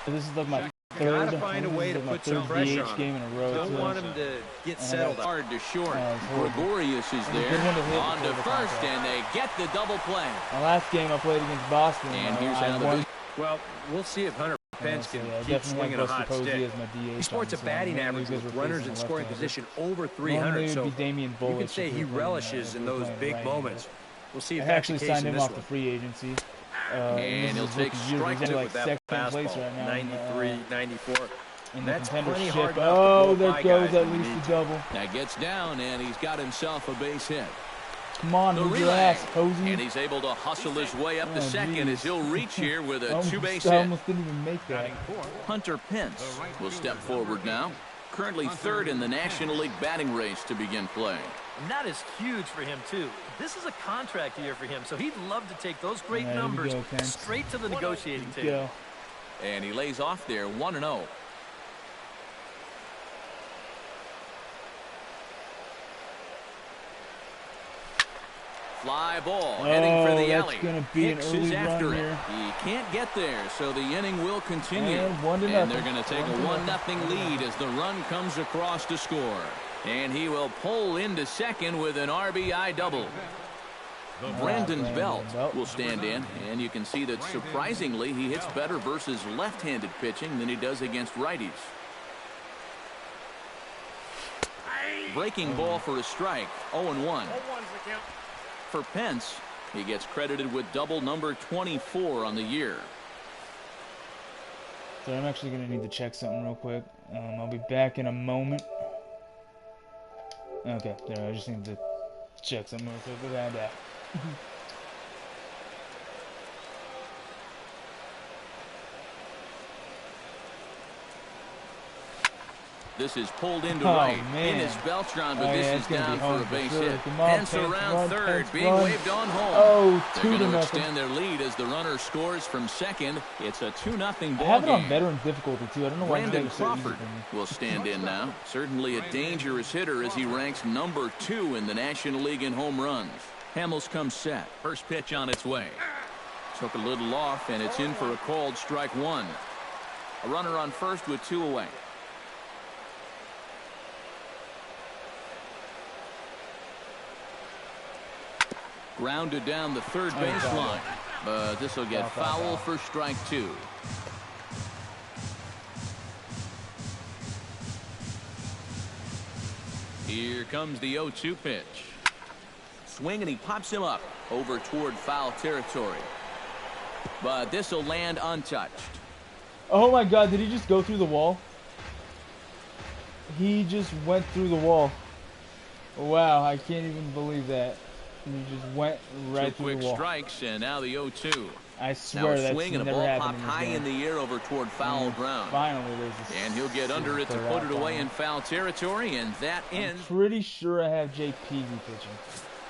This is like my Gotta find a way to put some pressure on game in a row. Don't want him to get settled. Hard to short. Gregorius is there. On to first, and they get the double play. My last game I played against Boston. And here's another. Well, we'll see if Hunter Pence can keep swinging a hot stick. He sports a batting average with runners in scoring position over 300, so you can say he relishes in those big moments. We'll see if that's the case signed in him this off the free agency. And he'll take strike two with that fastball, 93, 94. In that's the plenty hard oh, enough to there goes at least a double. That gets down, and he's got himself a base hit. Come on, move your ass, Posey. And he's able to hustle his way up to second as he'll reach here with a two-base hit. I almost didn't even make that. Hunter Pence will step forward now. Currently third in the National League batting race to begin play. And that is huge for him, too. This is a contract year for him, so he'd love to take those great numbers straight to the negotiating table. And he lays off there 1-0. Fly ball heading for the alley. Gonna be Hicks an early is after run it. here. He can't get there, so the inning will continue. And they're going to take a 1-0 lead as the run comes across to score. And he will pull into second with an RBI double. Brandon Belt will stand in, and you can see that surprisingly he hits better versus left-handed pitching than he does against righties. Breaking ball for a strike, 0-1. For Pence, he gets credited with double number 24 on the year. So I'm actually going to need to check something real quick. I'll be back in a moment. Okay, there, I just need to check something real quick. Look at that. This is pulled into right. Man. In is Beltran, but this is down for a base hit. Pence around third, being waved on home. Oh, They're 2-0. going to extend their lead as the runner scores from second. It's a 2-0 ball game. I have it on veteran difficulty, too. I don't know why Brandon Crawford will stand in now. Certainly a dangerous hitter as he ranks number 2 in the National League in home runs. Hamels comes set. First pitch on its way. Took a little off, and it's in for a called strike one. A runner on first with 2 away. Grounded down the third baseline, but this will get foul for strike 2. Here comes the 0-2 pitch. Swing, and he pops him up over toward foul territory. But this will land untouched. Oh my God, did he just go through the wall? He just went through the wall. Wow, I can't even believe that. He just went right through the wall. 2 quick strikes, and now the 0-2. I swear that's swing and a never ball pop happened high in the air over toward foul ground. Finally, there's this. And he'll get under it to put it away in foul territory, and that ends. Pretty sure I have Jake Peavy pitching.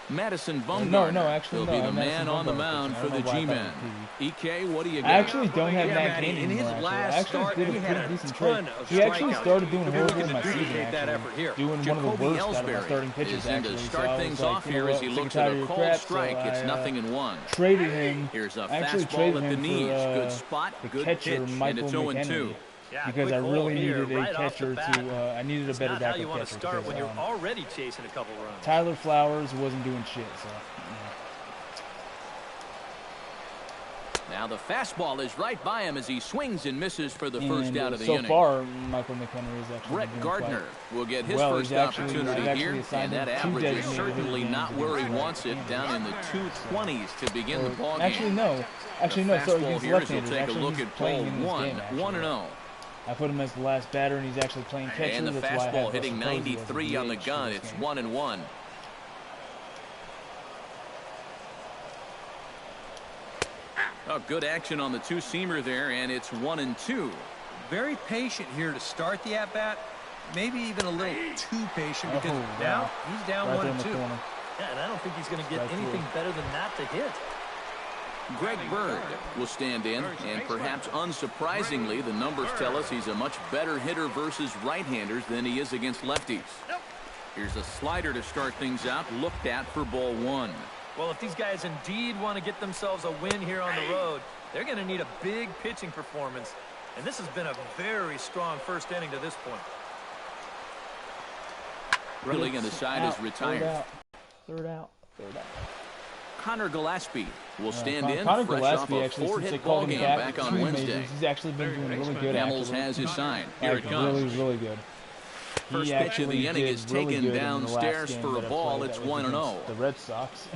Madison Bumgarner actually, will be the man on the mound for the G-Men. EK, what do you got? I actually don't have Matt Cain in his last start. He had a decent ton trade. of He actually strikeouts. started doing horrible in my Appreciate season. that effort here. Doing one of the worst out of my starting pitchers. Is in to Actually, start things off here as he looks at a called strike. It's 0-1. Traded him. Here's a Actually fastball traded at the him knees. for Good spot, good pitch, and it's 0-2. Yeah, because I really needed a catcher to. I needed a better backup catcher. That's not how you want to start when you're already chasing a couple runs. Tyler Flowers wasn't doing shit, so. Now the fastball is right by him as he swings and misses for the first out of the inning. So far, Michael McHenry is actually Brett Gardner will get his first opportunity here, and that average is certainly not where he wants it, down in the 220s to begin the ballgame. Actually, no. So he's here left-handed. take a look at ball 1-0. I put him as the last batter, and he's actually playing catcher. And the fastball hitting 93 on the gun. It's 1-1. Oh, good action on the two-seamer there, and it's 1-2. Very patient here to start the at-bat. Maybe even a little too patient because now he's down 1-2. Yeah, and I don't think he's going to get anything better than that to hit. Greg Bird will stand in, and perhaps unsurprisingly, the numbers tell us he's a much better hitter versus right-handers than he is against lefties. Here's a slider to start things out, looked at for ball 1. Well, if these guys indeed want to get themselves a win here on the road, they're going to need a big pitching performance. And this has been a very strong first inning to this point. Grilling and the side is retired. Third out. Connor Gillespie will stand in Connor fresh Gillespie, off a actually, since they four-hit called ball him game back on Wednesday. He's actually been doing really good. Hamels has his sign. Here it comes. Really good. First pitch of the inning is taken downstairs for a ball. It's 1-0. The Red Sox.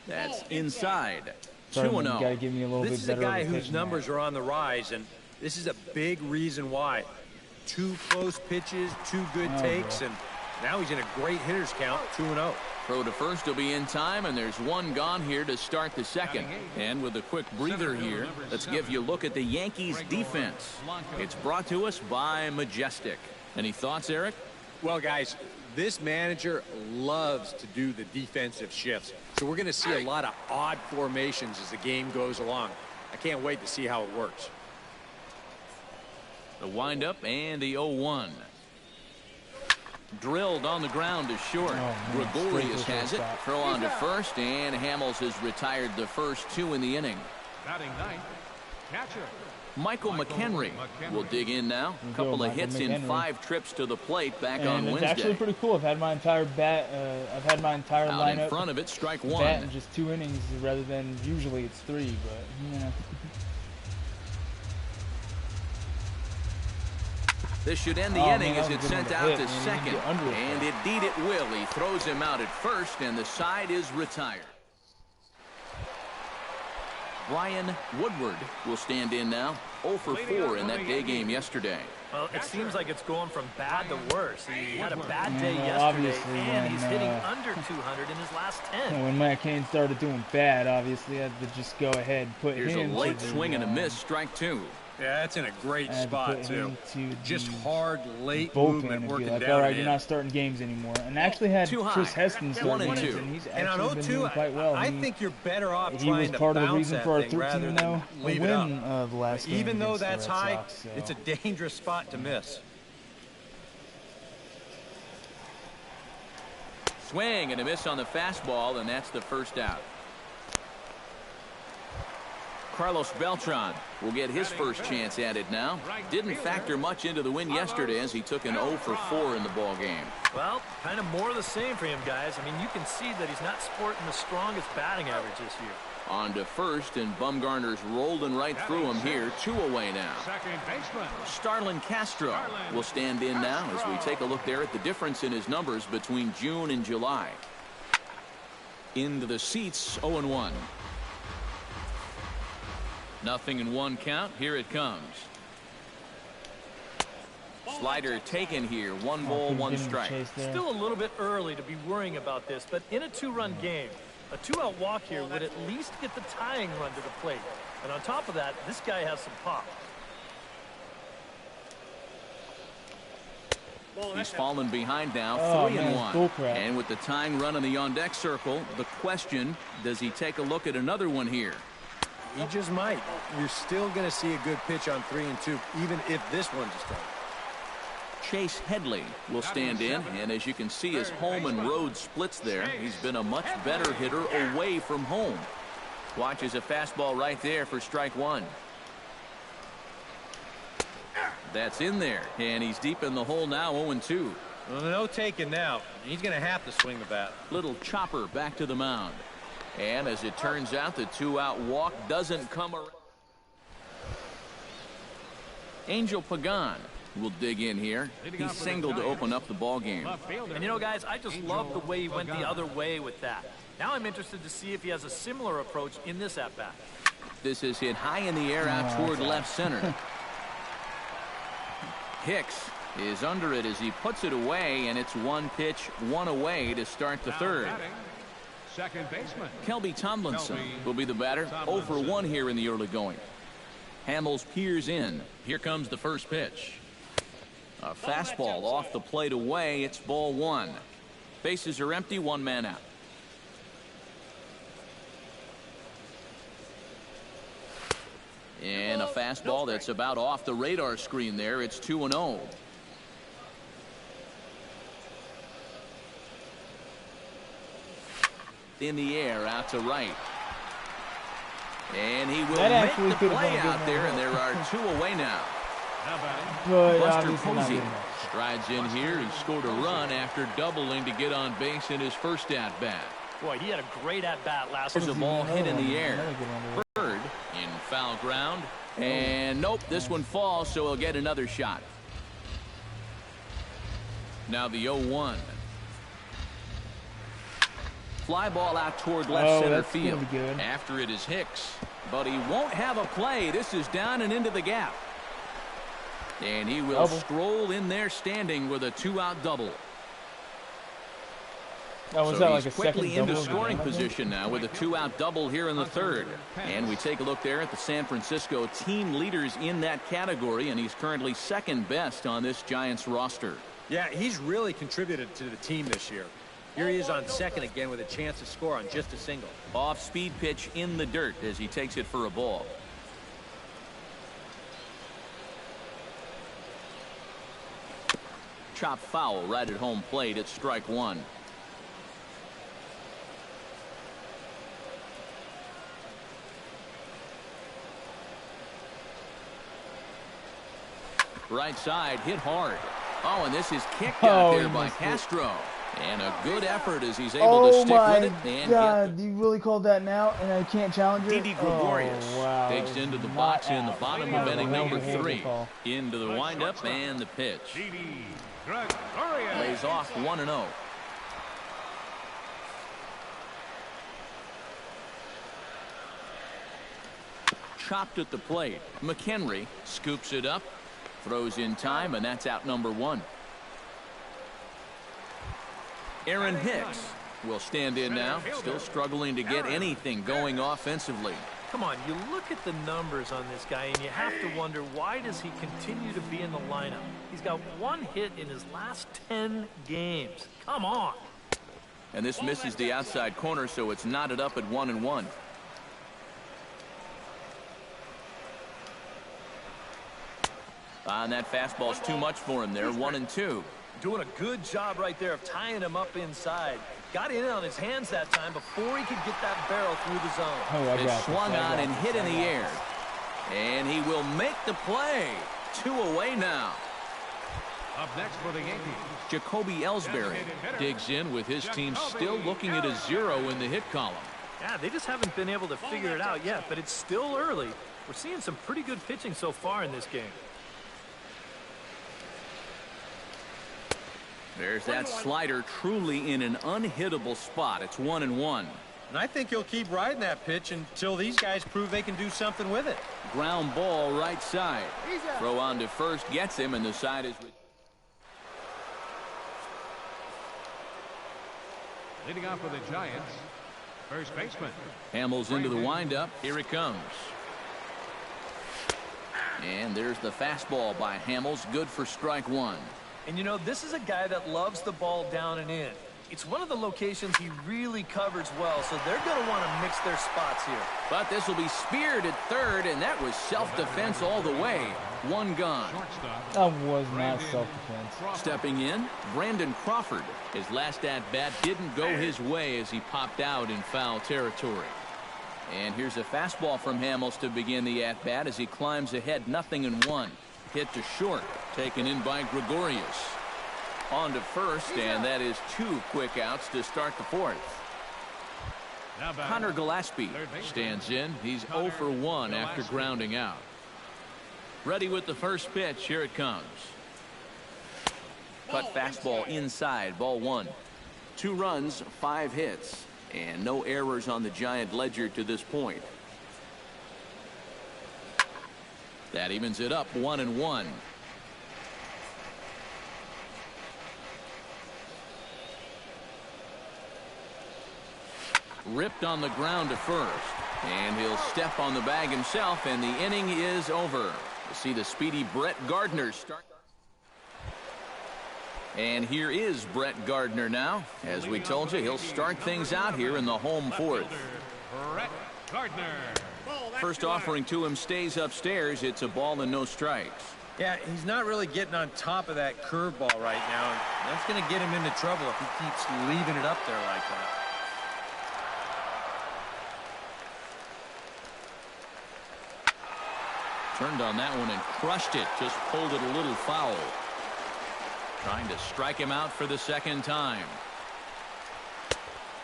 That's inside. Sorry, 2-0. You gotta give me a little This bit better. is a guy whose numbers are on the rise, and this is a big reason why. 2 close pitches, 2 good takes, and now he's in a great hitter's count, 2-0. Throw to first will be in time, and there's one gone here to start the second. And with a quick breather here, let's give you a look at the Yankees defense. It's brought to us by Majestic. Any thoughts, Eric? Well, guys, this manager loves to do the defensive shifts. So we're going to see a lot of odd formations as the game goes along. I can't wait to see how it works. The windup and the 0-1. Drilled on the ground to short. Gregorius has it. Throw on to first, and Hamels has retired the first 2 in the inning. Batting ninth, catcher Michael McHenry will dig in now. A couple of hits in 5 trips to the plate back on Wednesday. It's actually pretty cool. I've had my entire lineup out in front of it, strike 1. Bat in just 2 innings rather than usually it's 3, but you know. This should end the inning as it's sent out to second. And indeed it will. He throws him out at first, and the side is retired. Brian Woodward will stand in now. 0 for 4 in that day game yesterday. Well, it seems like it's going from bad to worse. He had a bad day yesterday, and he's hitting under 200 in his last 10. When Matt Cain started doing bad, obviously, I had to just go ahead and put Here's him a late swing and a miss, strike 2. Yeah, that's in a great spot, too. Just hard, late movement working like, down. All right, you're not starting games anymore. And I actually had Chris Heston start games, and he's actually been doing quite well. I think you're better off he trying was part to of the bounce reason that for our thing rather than leave it up. win the last game. Even though that's the Red high, Sox, so. it's a dangerous spot to miss. Swing and a miss on the fastball, and that's the first out. Carlos Beltran will get his first chance at it now. Didn't factor much into the win yesterday as he took an 0 for 4 in the ball game. Well, kind of more of the same for him, guys. I mean, you can see that he's not sporting the strongest batting average this year. On to first, and Bumgarner's rolling right through him here. 2 away now. Starlin Castro will stand in now as we take a look there at the difference in his numbers between June and July. Into the seats, 0-1. Nothing in 1 count. Here it comes. Slider taken here. 1 ball, 1 strike. Still a little bit early to be worrying about this, but in a 2-run game, a 2-out walk here would at least get the tying run to the plate. And on top of that, this guy has some pop. He's fallen behind now, 3-1. And with the tying run in the on-deck circle, the question, does he take a look at another one here? He just might. You're still going to see a good pitch on 3-2, even if this one's a strike. Chase Headley will stand in, and as you can see, his home and road splits there. He's been a much better hitter away from home. Watches a fastball right there for strike 1. That's in there, and he's deep in the hole now, 0-2. Well, no taking now. He's going to have to swing the bat. Little chopper back to the mound. And as it turns out, the 2-out walk doesn't come around. Angel Pagan will dig in here. He singled to open up the ball game. And you know, guys, I just love the way he went the other way with that. Now I'm interested to see if he has a similar approach in this at-bat. This is hit high in the air out toward left center. Hicks is under it as he puts it away, and it's 1 pitch, 1 away to start the third. Second baseman Kelby Tomlinson will be the batter. 0 for 1 here in the early going. Hamels peers in. Here comes the first pitch. A fastball off the plate away. It's ball 1. Bases are empty. 1 man out. And a fastball that's about off the radar screen there. It's 2-0. in the air out to right. And he will make the play out there, and there are 2 away now. Buster Posey strides in here. He scored a run after doubling to get on base in his first at-bat. Boy, he had a great at-bat last There's a ball hit in the air. Bird in foul ground. And nope, this one falls, so he'll get another shot. Now the 0-1. Fly ball out toward left center field. After it is Hicks. But he won't have a play. This is down and into the gap. And he will stroll in there standing with a 2-out double. So he's quickly into scoring position now with a 2-out double here in the third. And we take a look there at the San Francisco team leaders in that category, and he's currently second best on this Giants roster. Yeah, he's really contributed to the team this year. Here he is on second again with a chance to score on just a single. Off-speed pitch in the dirt as he takes it for a ball. Chop foul right at home plate at strike 1. Right side hit hard. Oh, and this is kicked out there by Castro. And a good effort as he's able to stick with it. And God, you really called that now, and I can't challenge it? Didi Gregorius takes into the box in the bottom of inning number 3. Into the windup and the pitch. Lays off 1-0. Chopped at the plate. McHenry scoops it up, throws in time, and that's out number 1. Aaron Hicks will stand in now, still struggling to get anything going offensively. Come on, you look at the numbers on this guy, and you have to wonder, why does he continue to be in the lineup? He's got 1 hit in his last 10 games. Come on. And this misses the outside corner, so it's knotted up at 1-1. And that fastball's too much for him there, 1-2. Doing a good job right there of tying him up inside. Got in on his hands that time before he could get that barrel through the zone. It's swung on and hit in the air. And he will make the play. 2 away now. Up next for the Yankees, Jacoby Ellsbury digs in with his team still looking at a 0 in the hit column. Yeah, they just haven't been able to figure it out yet, but it's still early. We're seeing some pretty good pitching so far in this game. There's that slider truly in an unhittable spot. It's 1-1. And I think he'll keep riding that pitch until these guys prove they can do something with it. Ground ball right side. Throw on to first gets him, and the side is... leading off for the Giants, first baseman. Hamels into the windup. Here it comes. And there's the fastball by Hamels. Good for strike 1. And you know, this is a guy that loves the ball down and in. It's one of the locations he really covers well, so they're going to want to mix their spots here. But this will be speared at third, and that was self-defense all the way. 1 gone. That was not self-defense. Stepping in, Brandon Crawford. His last at-bat didn't go his way as he popped out in foul territory. And here's a fastball from Hamels to begin the at-bat as he climbs ahead 0-1. Hit to short, taken in by Gregorius. On to first, and that is 2 quick outs to start the 4th. Connor Gillespie stands in. He's 0 for 1 after grounding out. Ready with the first pitch. Here it comes. Cut fastball inside, ball 1. 2 runs, 5 hits, and no errors on the Giant ledger to this point. That evens it up 1-1. Ripped on the ground to first, and he'll step on the bag himself, and the inning is over. You see the speedy Brett Gardner start. And here is Brett Gardner now. As we told you, he'll start things out here in the home 4th. Brett Gardner. First offering to him stays upstairs. It's a ball and no strikes. Yeah, he's not really getting on top of that curveball right now. That's going to get him into trouble if he keeps leaving it up there like that. Turned on that one and crushed it. Just pulled it a little foul. Trying to strike him out for the second time.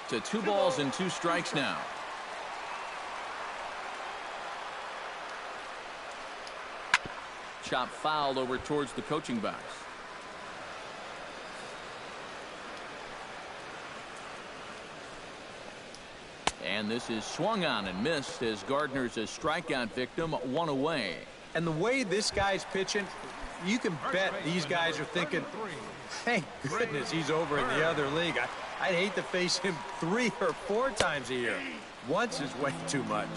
To 2 balls and 2 strikes now. Chop fouled over towards the coaching box. And this is swung on and missed as Gardner's a strikeout victim, 1 away. And the way this guy's pitching, you can bet these guys are thinking, thank goodness he's over in the other league. I'd hate to face him 3 or 4 times a year. Once is way too much.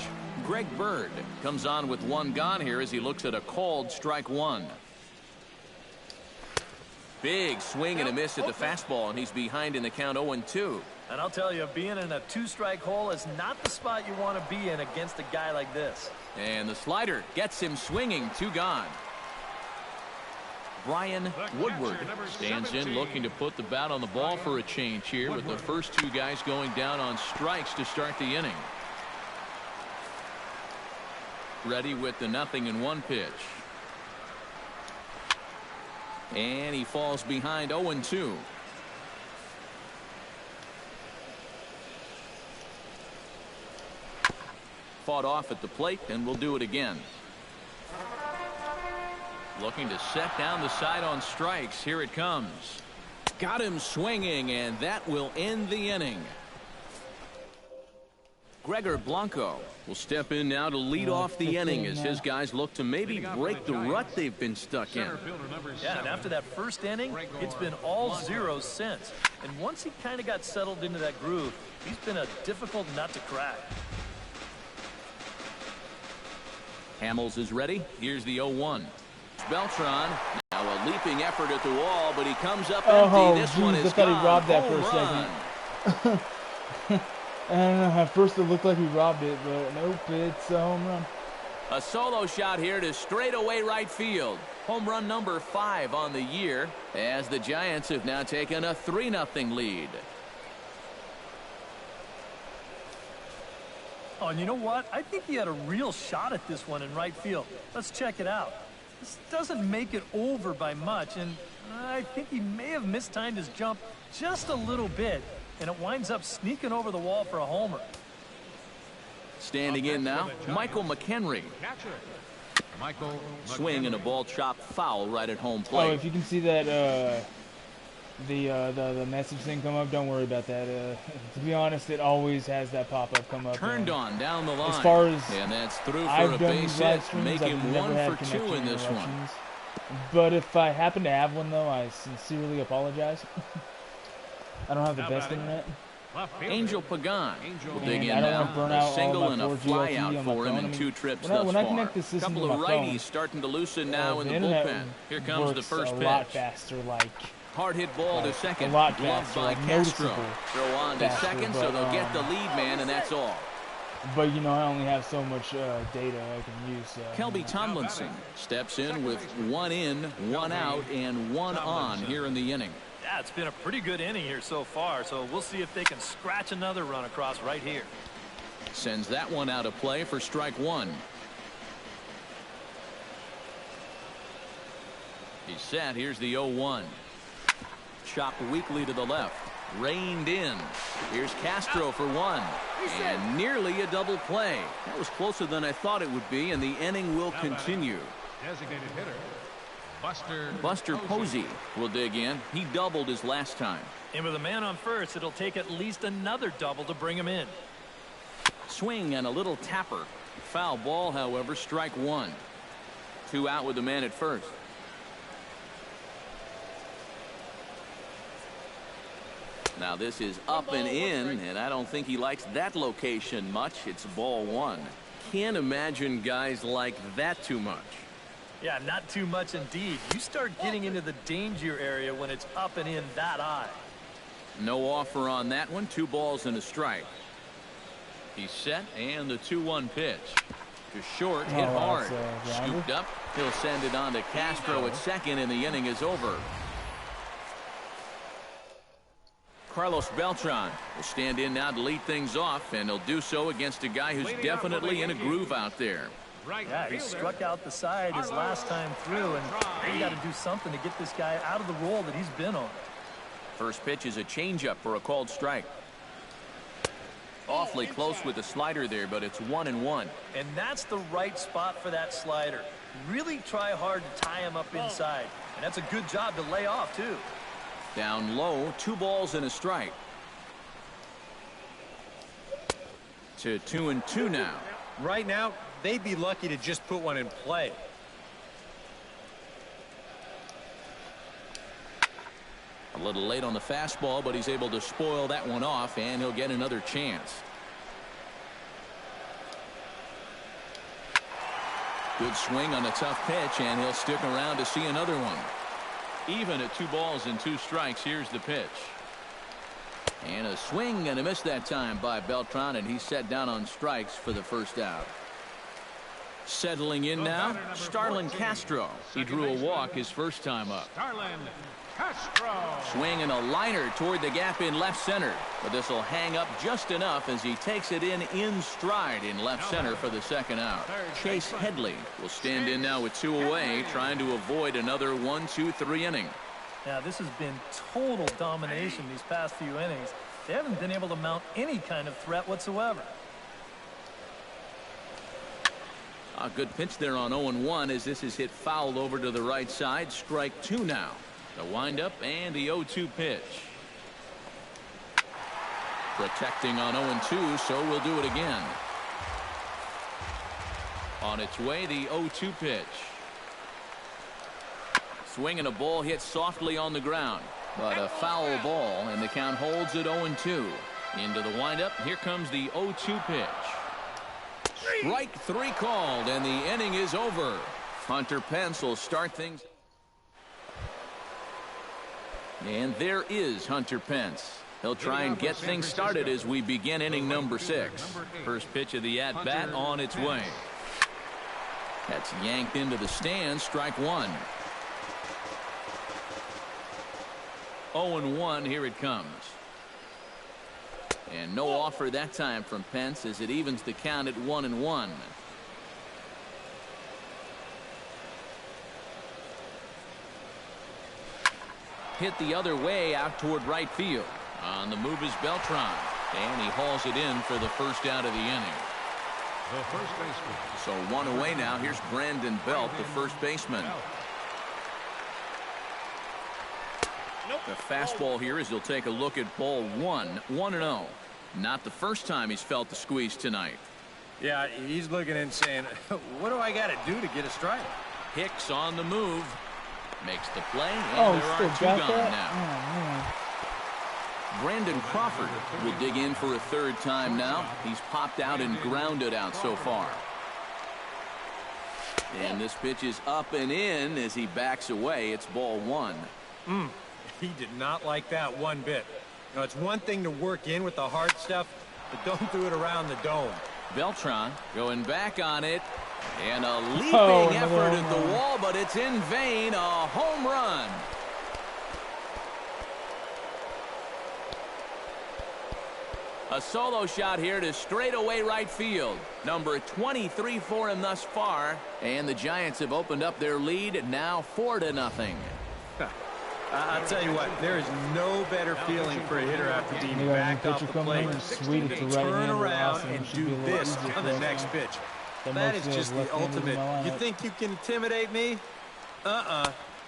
Greg Bird comes on with 1 gone here as he looks at a called strike 1. Big swing and a miss at the fastball, and he's behind in the count 0-2. And I'll tell you, being in a 2-strike hole is not the spot you want to be in against a guy like this. And the slider gets him swinging, 2 gone. Brian Woodward stands in looking to put the bat on the ball for a change here with the first 2 guys going down on strikes to start the inning. Ready with the 0-1 pitch. And he falls behind 0-2. Fought off at the plate, and will do it again. Looking to set down the side on strikes. Here it comes. Got him swinging, and that will end the inning. Gregor Blanco will step in now to lead off the inning as his guys look to maybe break the rut they've been stuck in. Yeah, and after that first inning, it's been all zeros since. And once he kind of got settled into that groove, he's been a difficult nut to crack. Hamels is ready. Here's the 0-1. Beltran, now a leaping effort at the wall, but he comes up empty. This one is gone. I thought he robbed that for a second. I don't know. At first it looked like he robbed it, but nope, it's a home run. A solo shot here to straightaway right field. Home run number 5 on the year as the Giants have now taken a 3-0 lead. Oh, and you know what? I think he had a real shot at this one in right field. Let's check it out. This doesn't make it over by much, and I think he may have mistimed his jump just a little bit, and it winds up sneaking over the wall for a homer. Standing in now, Michael McHenry. Swing and a ball chopped foul right at home plate. Oh, if you can see that the message thing come up, don't worry about that. To be honest, it always has that pop-up come up. Turned on down the line. As far as and that's through for I've a done base live hit, streams, making I've never 1 had for 2 in this one. But if I happen to have one, though, I sincerely apologize. I don't have the best internet. Angel Pagan will dig in I don't now. want to burn A out single all and my a 4G fly out LTE for him on in my 2 trips phone. thus When I far. connect the system Couple to of my righties phone, starting to loosen now in the internet bullpen. Here comes the first a pitch. lot faster, like hard hit ball to second. a lot Gloved faster, by like Castro. noticeable Throw on to faster, second, so but, they'll get the lead man, and that's all. But you know, I only have so much data I can use. Kelby Tomlinson steps in with 1 in, 1 out, and 1 on here in the inning. Yeah, it's been a pretty good inning here so far, so we'll see if they can scratch another run across right here. Sends that one out of play for strike 1. He's set. Here's the 0-1. Chopped weakly to the left. Reined in. Here's Castro for 1. And nearly a double play. That was closer than I thought it would be, and the inning will continue. Designated hitter, Buster Posey will dig in. He doubled his last time. And with a man on first, it'll take at least another double to bring him in. Swing and a little tapper. Foul ball, however, strike 1. 2 out with the man at first. Now this is up and in, and I don't think he likes that location much. It's ball 1. Can't imagine guys like that too much. Yeah, not too much indeed. You start getting into the danger area when it's up and in that high. No offer on that one. 2 balls and a strike. He's set, and the 2-1 pitch. To short, hit hard. Scooped up. He'll send it on to Castro at second, and the inning is over. Carlos Beltran will stand in now to lead things off, and he'll do so against a guy who's definitely in a groove out there. Yeah, he struck out the side his last time through, and they got to do something to get this guy out of the role that he's been on. First pitch is a changeup for a called strike. Awfully close with the slider there, but it's 1-1. And that's the right spot for that slider. Really try hard to tie him up inside. And that's a good job to lay off, too. Down low, 2 balls and a strike. To 2-2 now. Right now, they'd be lucky to just put one in play. A little late on the fastball, but he's able to spoil that one off, and he'll get another chance. Good swing on a tough pitch, and he'll stick around to see another one. Even at 2 balls and 2 strikes, here's the pitch. And a swing and a miss that time by Beltran, and he's set down on strikes for the first out. Settling in now, Starlin Castro. He drew a walk his first time up. Starlin Castro. Swing and a liner toward the gap in left center, but this will hang up just enough as he takes it in stride in left center for the second out. Chase Headley will stand in now with 2 away, trying to avoid another 1-2-3 inning. Now, this has been total domination these past few innings. They haven't been able to mount any kind of threat whatsoever. A good pitch there on 0-1 as this is hit foul over to the right side. Strike 2 now. The windup and the 0-2 pitch. Protecting on 0-2, so we'll do it again. On its way, the 0-2 pitch. Swing and a ball hit softly on the ground, but a foul ball, and the count holds at 0-2. Into the windup, here comes the 0-2 pitch. Strike 3 called, and the inning is over. Hunter Pence will start things. And there is Hunter Pence. He'll try and get things started as we begin inning number 6. First pitch of the at-bat on its way. That's yanked into the stands. Strike 1. 0-1. Here it comes. And no offer that time from Pence as it evens the count at 1-1. Hit the other way out toward right field. On the move is Beltran, and he hauls it in for the first out of the inning. The first baseman. So 1 away now. Here's Brandon Belt, the first baseman. The fastball here as he'll take a look at ball 1. 1-0. Not the first time he's felt the squeeze tonight. Yeah, he's looking and saying, what do I got to do to get a strike? Hicks on the move. Makes the play, and there are 2 gone now. Brandon Crawford will dig in for a 3rd time now. He's popped out and grounded out so far. And this pitch is up and in as he backs away. It's ball 1. He did not like that one bit. You know, it's one thing to work in with the hard stuff, but don't do it around the dome. Beltran going back on it. And a leaping effort at the wall, but it's in vain. A home run. A solo shot here to straightaway right field. Number 23 for him thus far. And the Giants have opened up their lead now 4-0. I'll tell you what, there is no better feeling for a hitter after being backed off the plate. Turn around and do this on the next pitch. That is just the ultimate. You think you can intimidate me?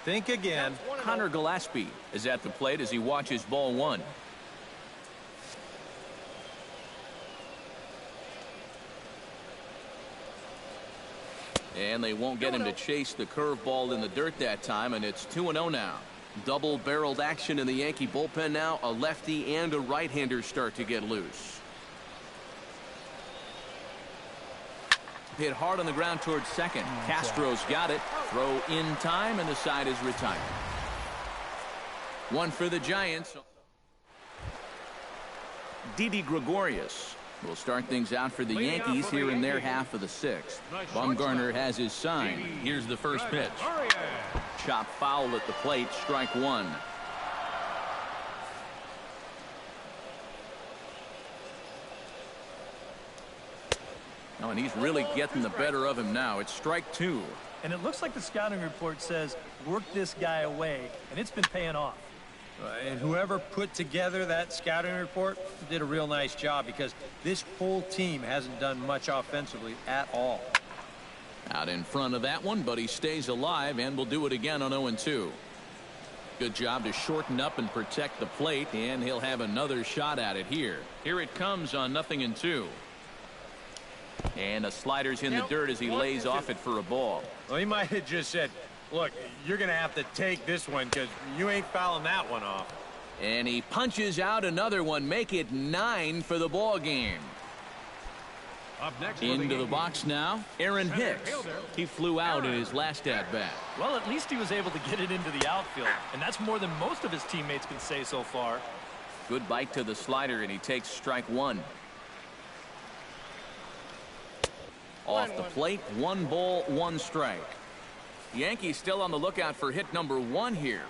Think again. Connor Gillespie is at the plate as he watches ball 1. And they won't get him to chase the curveball in the dirt that time, and it's 2-0 now. Double-barreled action in the Yankee bullpen now. A lefty and a right-hander start to get loose. Hit hard on the ground towards second. Castro's got it. Throw in time, and the side is retired. 1 for the Giants. Didi Gregorius will start things out for the Yankees here in their half of the 6th. Bumgarner has his sign. Here's the first pitch. Chop foul at the plate. Strike 1. Oh, and he's really getting the better of him now. It's strike 2. And it looks like the scouting report says, work this guy away, and it's been paying off. And whoever put together that scouting report did a real nice job, because this whole team hasn't done much offensively at all. Out in front of that one, but he stays alive and will do it again on 0-2. Good job to shorten up and protect the plate, and he'll have another shot at it here. Here it comes on 0-2. And the slider's in the dirt as he lays off it for a ball. Well, he might have just said, look, you're going to have to take this one because you ain't fouling that one off. And he punches out another one, make it 9 for the ball game. Up next into the box now, Aaron Hicks. He flew out in his last at-bat. Well, at least he was able to get it into the outfield, and that's more than most of his teammates can say so far. Good bite to the slider, and he takes strike 1. Off the plate, 1 ball, 1 strike. Yankees still on the lookout for hit number 1 here.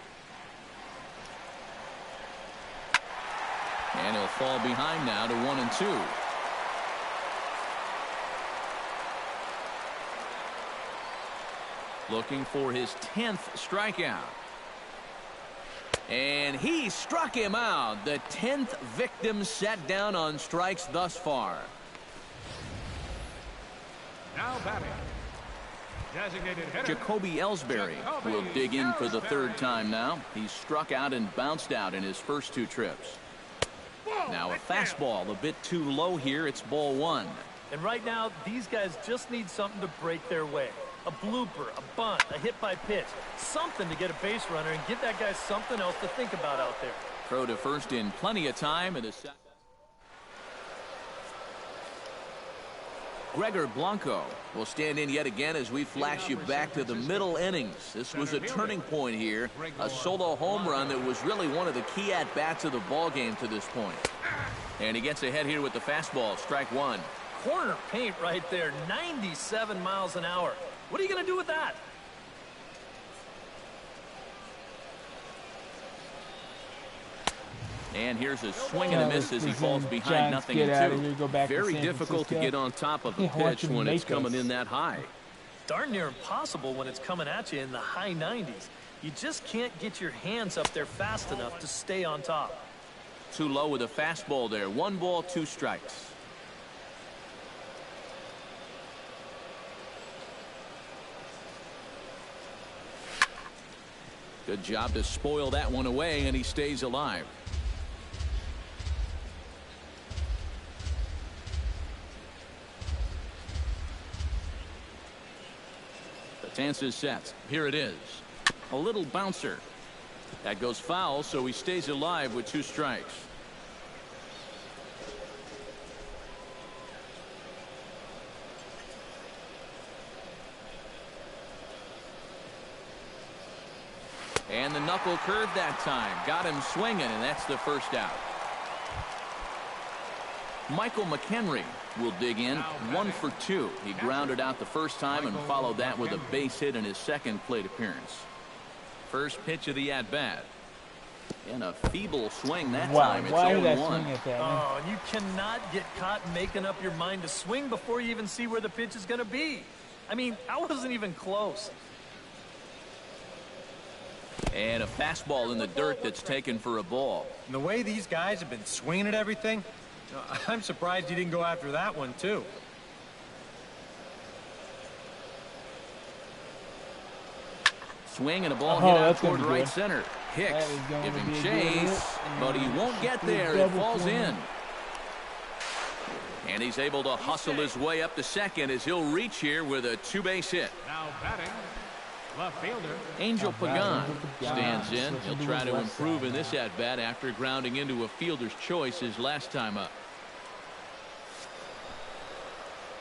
And he'll fall behind now to 1-2. Looking for his 10th strikeout. And he struck him out. The 10th victim set down on strikes thus far. Now batting. Designated hitter. Jacoby Ellsbury will dig in for the 3rd time now. He's struck out and bounced out in his first 2 trips. Now a fastball a bit too low here. It's ball 1. And right now, these guys just need something to break their way. A blooper, a bunt, a hit by pitch. Something to get a base runner and give that guy something else to think about out there. Throw to first in plenty of time. And Gregor Blanco will stand in yet again as we flash you back to the middle innings. This was a turning point here. A solo home run that was really one of the key at-bats of the ball game to this point. And he gets ahead here with the fastball. Strike 1. Corner paint right there. 97 miles an hour. What are you going to do with that? And here's a swing and a miss as he falls behind 0-2. Very difficult to get on top of the pitch when it's coming in that high. Darn near impossible when it's coming at you in the high 90s. You just can't get your hands up there fast enough to stay on top. Too low with a fastball there. 1 ball, 2 strikes. Good job to spoil that one away, and he stays alive. Batanzas sets. Here it is. A little bouncer. That goes foul, so he stays alive with 2 strikes. And the knuckle curve that time. Got him swinging, and that's the first out. Michael McHenry will dig in. 1 for 2. He grounded out the first time and followed that with a base hit in his second plate appearance. First pitch of the at-bat. And a feeble swing that time. It's 0-1. Oh, and you cannot get caught making up your mind to swing before you even see where the pitch is going to be. I mean, I wasn't even close. And a fastball in the dirt that's taken for a ball. And the way these guys have been swinging at everything, I'm surprised he didn't go after that one, too. Swing and a ball hit out toward right center. Hicks give him chase, but he won't get there. It falls in. And he's able to hustle his way up to second as he'll reach here with a 2-base hit. Now batting. Left fielder. Angel Pagan stands in. He'll try to improve in this at-bat after grounding into a fielder's choice his last time up.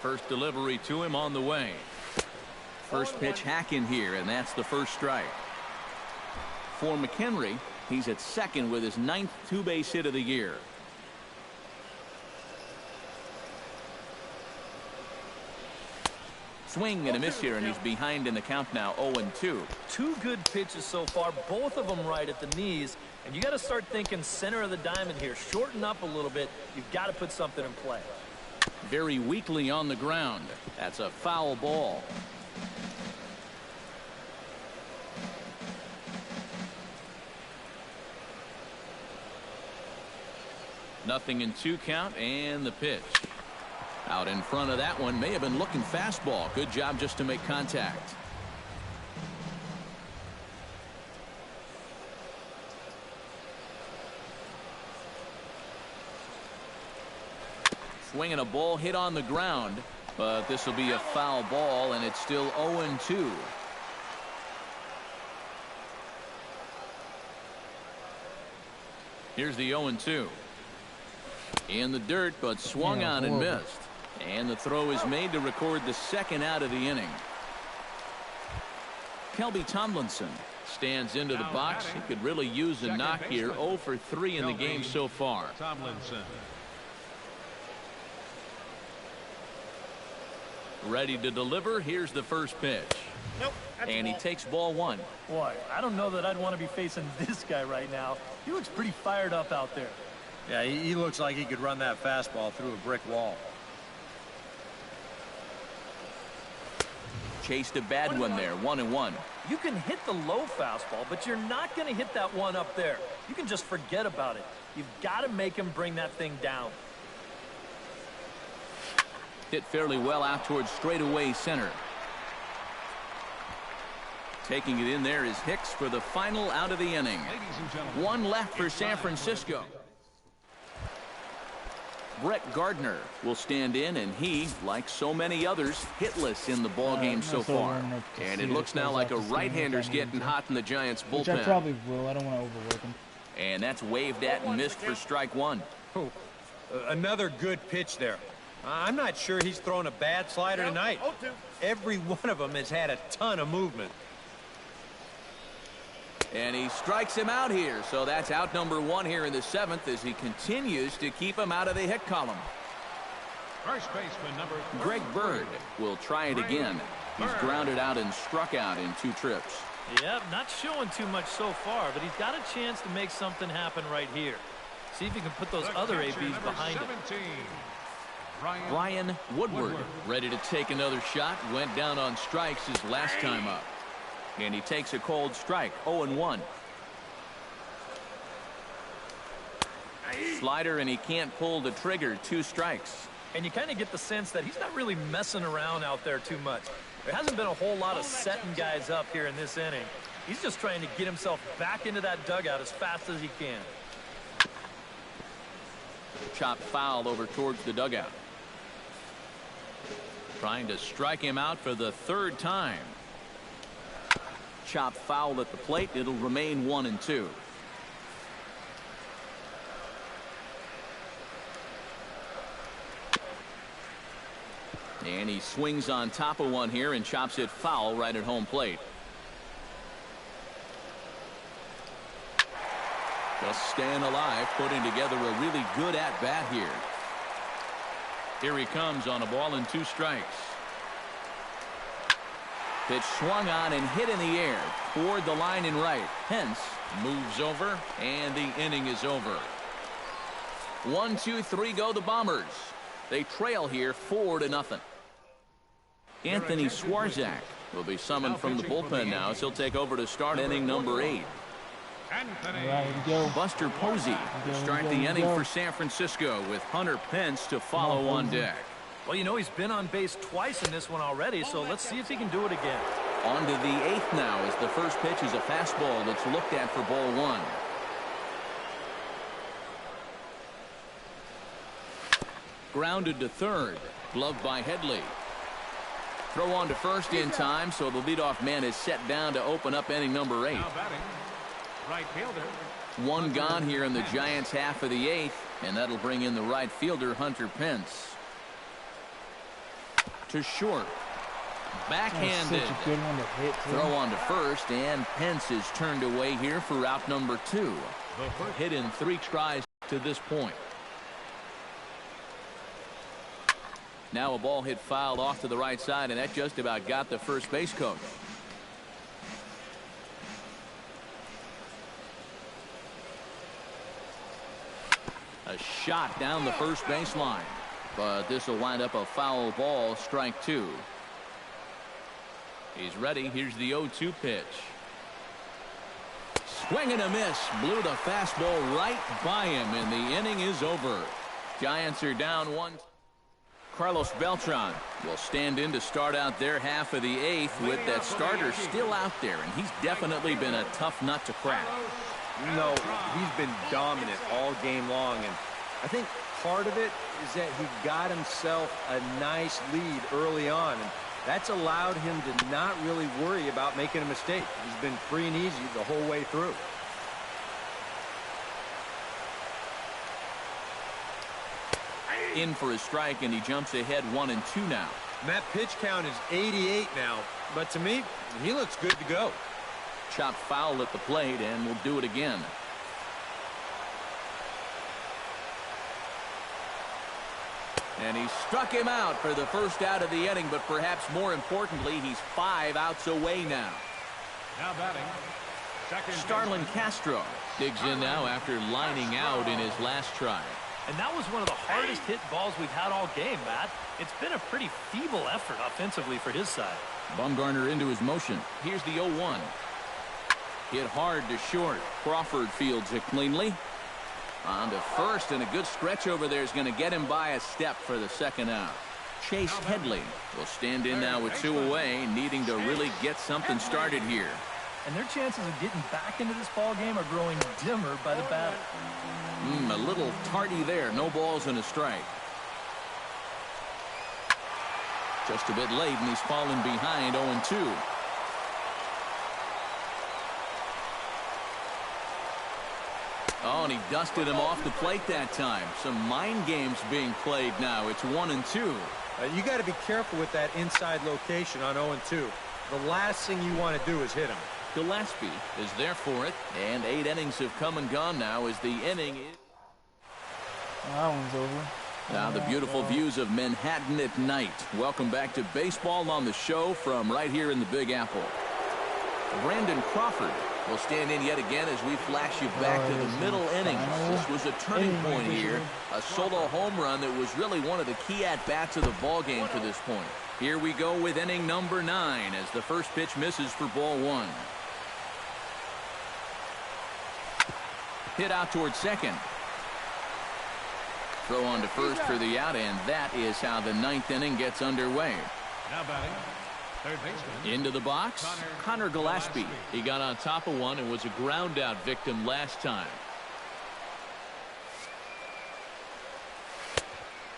First delivery to him on the way. First pitch hack in here, and that's the first strike. For McHenry, he's at second with his 9th 2-base hit of the year. Swing and a miss here, and he's behind in the count now. 0-2. 2 good pitches so far, both of them right at the knees, and you got to start thinking center of the diamond here. Shorten up a little bit. You've got to put something in play. very weakly on the ground. That's a foul ball. Nothing in 2 count, and the pitch. Out in front of that one, may have been looking fastball. Good job just to make contact. Swinging a ball hit on the ground, but this will be a foul ball, and it's still 0-2. Here's the 0-2. In the dirt, but swung on and missed. And the throw is made to record the 2nd out of the inning. Kelby Tomlinson stands into the box. He could really use a knock here. 0 for 3 in the game so far. Tomlinson. Ready to deliver. Here's the first pitch. Nope, and he takes ball 1. Boy, I don't know that I'd want to be facing this guy right now. He looks pretty fired up out there. Yeah, he looks like he could run that fastball through a brick wall. Chased a bad one there. 1-1. You can hit the low fastball, but you're not going to hit that one up there. You can just forget about it. You've got to make him bring that thing down. Hit fairly well out towards straightaway center. Taking it in there is Hicks for the final out of the inning. 1 left for San Francisco. Brett Gardner will stand in, and he, like so many others, hitless in the ball game so far. And it looks now like a right-hander's getting hot in the Giants' bullpen. Which I probably will. I don't want to overwork him. And that's waved at and missed for strike 1. Oh, another good pitch there. I'm not sure he's thrown a bad slider tonight. Every one of them has had a ton of movement. And he strikes him out here. So that's out number 1 here in the 7th as he continues to keep him out of the hit column. First baseman number 3. Greg Bird will try it again. He's grounded out and struck out in 2 trips. Yep, not showing too much so far, but he's got a chance to make something happen right here. See if he can put those other ABs behind him. Ryan Woodward ready to take another shot. Went down on strikes his last time up. And he takes a cold strike. 0-1. Slider, and he can't pull the trigger. 2 strikes. And you kind of get the sense that he's not really messing around out there too much. There hasn't been a whole lot of setting guys up here in this inning. He's just trying to get himself back into that dugout as fast as he can. Chopped foul over towards the dugout. Trying to strike him out for the 3rd time. Chopped foul at the plate. It'll remain 1-2. And he swings on top of one here and chops it foul right at home plate. Just staying alive, putting together a really good at-bat here. Here he comes on a ball and 2 strikes. Pitch swung on and hit in the air toward the line and right. Pence moves over, and the inning is over. 1, 2, 3 go the Bombers. They trail here 4-0. Anthony Swarzak will be summoned from the bullpen now, as he'll take over to start inning number 8. Buster Posey will start the inning for San Francisco with Hunter Pence to follow on deck. Well, you know, he's been on base twice in this one already, so let's see if he can do it again. On to the 8th now, as the first pitch is a fastball that's looked at for ball 1. Grounded to third. Gloved by Headley. Throw on to first in time, so the leadoff man is set down to open up inning number 8. Now batting, right fielder. 1 gone here in the Giants' half of the 8th, and that'll bring in the right fielder, Hunter Pence. To short. Backhanded. Such a good one to hit, too. Throw on to first, and Pence is turned away here for out number 2. Hit in 3 tries to this point. Now a ball hit fouled off to the right side, and that just about got the first base coach. A shot down the first baseline. But this will wind up a foul ball, strike 2. He's ready. Here's the 0-2 pitch. Swing and a miss. Blew the fastball right by him, and the inning is over. Giants are down 1. Carlos Beltran will stand in to start out their half of the 8th with that starter still out there, and he's definitely been a tough nut to crack. No, he's been dominant all game long, and I think part of it is that he got himself a nice lead early on, and that's allowed him to not really worry about making a mistake. He's been free and easy the whole way through. In for a strike, and he jumps ahead 1-2 now. And that pitch count is 88 now, but to me, he looks good to go. Chopped foul at the plate, and we'll do it again. And he struck him out for the first out of the inning, but perhaps more importantly, he's 5 outs away now. Now batting, Starlin Castro digs in now after lining out in his last try. And that was one of the hardest hit balls we've had all game, Matt. It's been a pretty feeble effort offensively for his side. Bumgarner into his motion. Here's the 0-1. Hit hard to short. Crawford fields it cleanly. On to first, and a good stretch over there is going to get him by a step for the second out. Chase Headley will stand in now with 2 away, needing to really get something started here. And their chances of getting back into this ball game are growing dimmer by the batter. A little tardy there. No balls and a strike. Just a bit late, and he's fallen behind 0-2. Oh, and he dusted him off the plate that time. Some mind games being played now. It's 1-2. You got to be careful with that inside location on 0-2. The last thing you want to do is hit him. Gillespie is there for it, and 8 innings have come and gone now as the inning is. That one's over. Now the beautiful views of Manhattan at night. Welcome back to baseball on the show from right here in the Big Apple. Brandon Crawford will stand in yet again as we flash you back to the middle innings. This was a turning point here. A solo home run that was really one of the key at-bats of the ball game to this point. Here we go with inning number 9 as the first pitch misses for ball 1. Hit out towards second. Throw on to first for the out, and that is how the 9th inning gets underway. Now batting, third baseman. Into the box, Connor Gillespie. He got on top of one and was a ground out victim last time.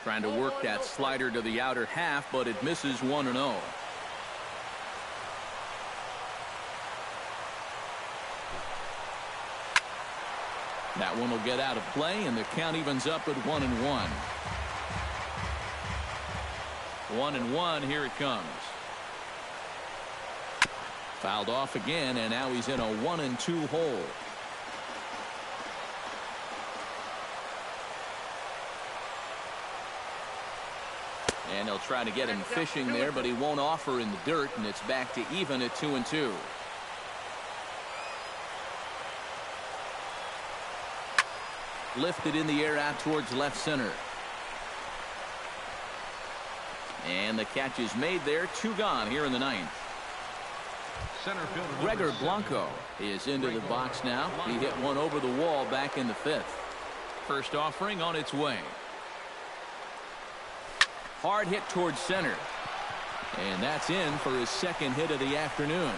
Trying to work that slider to the outer half, but it misses 1-0. That one will get out of play, and the count evens up at 1-1. 1-1, here it comes. Fouled off again, and now he's in a 1-2 hole. And he'll try to get him fishing there, but he won't offer in the dirt, and it's back to even at 2-2. Lifted in the air out towards left center. And the catch is made there. 2 gone here in the 9th. Center fielder Gregor Blanco is into the box now. He hit one over the wall back in the 5th. First offering on its way. Hard hit towards center. And that's in for his second hit of the afternoon.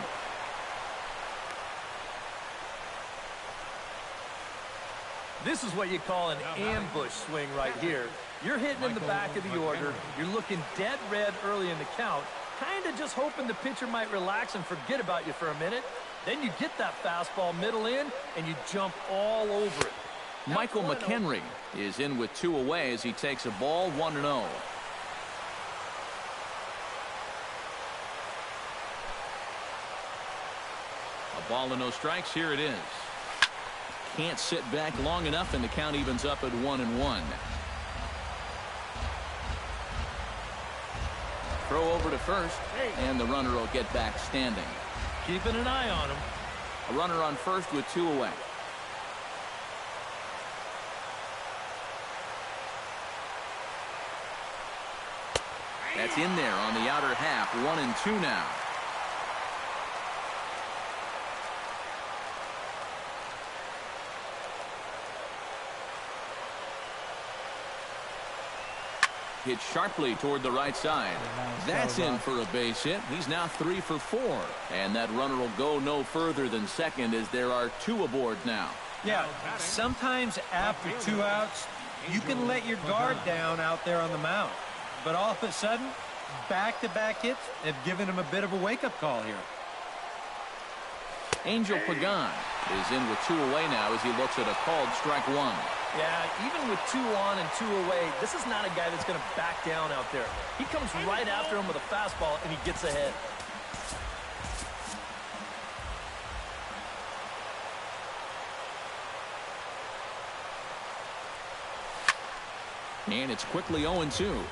This is what you call an ambush swing right here. You're hitting in the back of the order. You're looking dead red early in the count, kind of just hoping the pitcher might relax and forget about you for a minute. Then you get that fastball middle in, and you jump all over it. Michael McHenry is in with 2 away as he takes a ball 1-0. A ball and no strikes. Here it is. Can't sit back long enough, and the count evens up at 1-1. Throw over to first, and the runner will get back standing. Keeping an eye on him. A runner on first with 2 away. That's in there on the outer half. 1-2 now. Hit sharply toward the right side. That's in for a base hit. He's now 3 for 4. And that runner will go no further than second as there are 2 aboard now. Yeah, sometimes after 2 outs, you can let your guard down out there on the mound. But all of a sudden, back-to-back hits have given him a bit of a wake-up call here. Angel Pagan is in with 2 away now as he looks at a called strike 1. Yeah, even with 2 on and 2 away, this is not a guy that's going to back down out there. He comes right after him with a fastball, and he gets ahead. And it's quickly 0-2.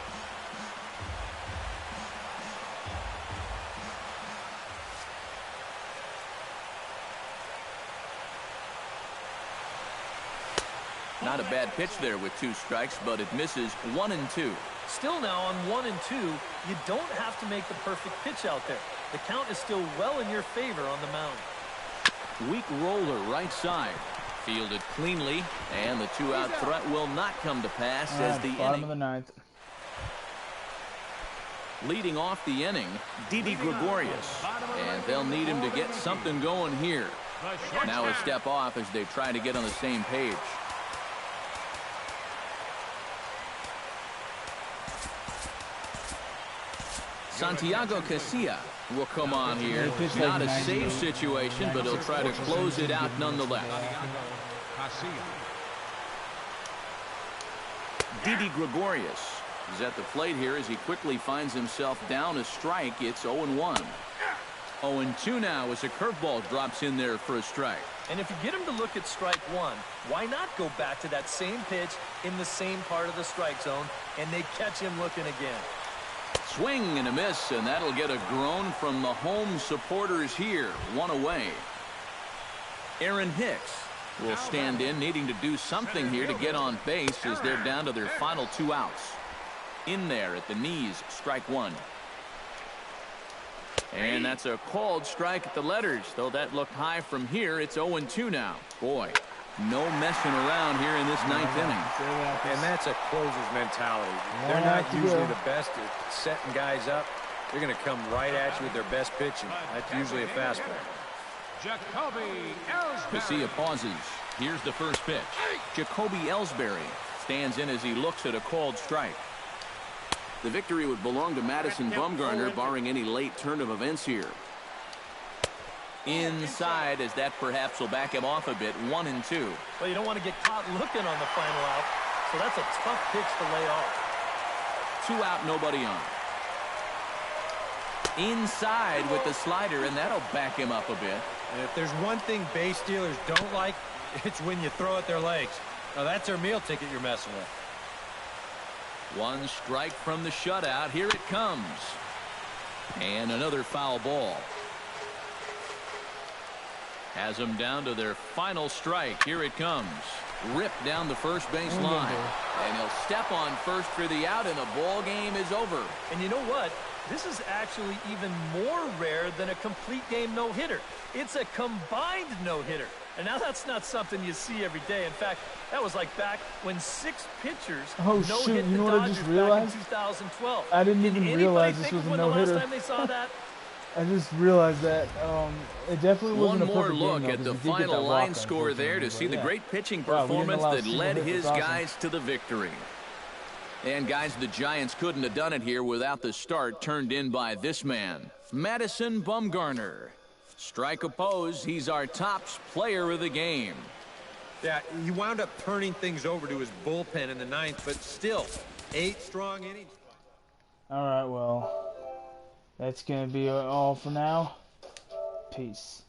Not a bad pitch there with 2 strikes, but it misses. 1-2. Still now on 1-2, you don't have to make the perfect pitch out there. The count is still well in your favor on the mound. Weak roller right side. Fielded cleanly, and the 2-out threat will not come to pass as the bottom of the 9th. Leading off the inning, Didi Gregorius, and they'll need him to get something going here. Now a step off as they try to get on the same page. Santiago Casilla will come on here. Not a save situation, but he'll try to close it out nonetheless. Didi Gregorius is at the plate here as he quickly finds himself down a strike. It's 0-1. 0-2 now as a curveball drops in there for a strike. And if you get him to look at strike 1, why not go back to that same pitch in the same part of the strike zone, and they catch him looking again. Swing and a miss, and that'll get a groan from the home supporters here. 1 away. Aaron Hicks will stand in, needing to do something here to get on base as they're down to their final 2 outs. In there at the knees, strike 1. And that's a called strike at the letters, though that looked high from here. It's 0-2 now. Boy, no messing around here in this 9th inning. And that's a closer's mentality. They're not usually the best at setting guys up. They're going to come right at you with their best pitching. That's usually a fastball. Jacoby Ellsbury. Casilla pauses. Here's the first pitch. Jacoby Ellsbury stands in as he looks at a called strike. The victory would belong to Madison Bumgarner, barring any late turn of events here. Inside, as that perhaps will back him off a bit. 1-2. Well, you don't want to get caught looking on the final out, so that's a tough pitch to lay off. 2 out, nobody on. Inside with the slider, and that'll back him up a bit. And if there's one thing base stealers don't like, it's when you throw at their legs. Now that's their meal ticket you're messing with. 1 strike from the shutout. Here it comes. And another foul ball. Has them down to their final strike. Here it comes. Ripped down the first base line. And he'll step on first for the out, and the ball game is over. And you know what? This is actually even more rare than a complete game no-hitter. It's a combined no-hitter. And now that's not something you see every day. In fact, that was like back when 6 pitchers no-hit the Dodgers back in 2012. I didn't even realize this was a no-hitter. The last time they saw that? I just realized that it definitely wasn't a perfect game. One more look at the final line score there to see the great pitching performance that led his guys to the victory. And guys, the Giants couldn't have done it here without the start turned in by this man, Madison Bumgarner. Strike opposed, he's our top player of the game. Yeah, he wound up turning things over to his bullpen in the 9th, but still, 8 strong innings. All right, well, that's going to be all for now. Peace.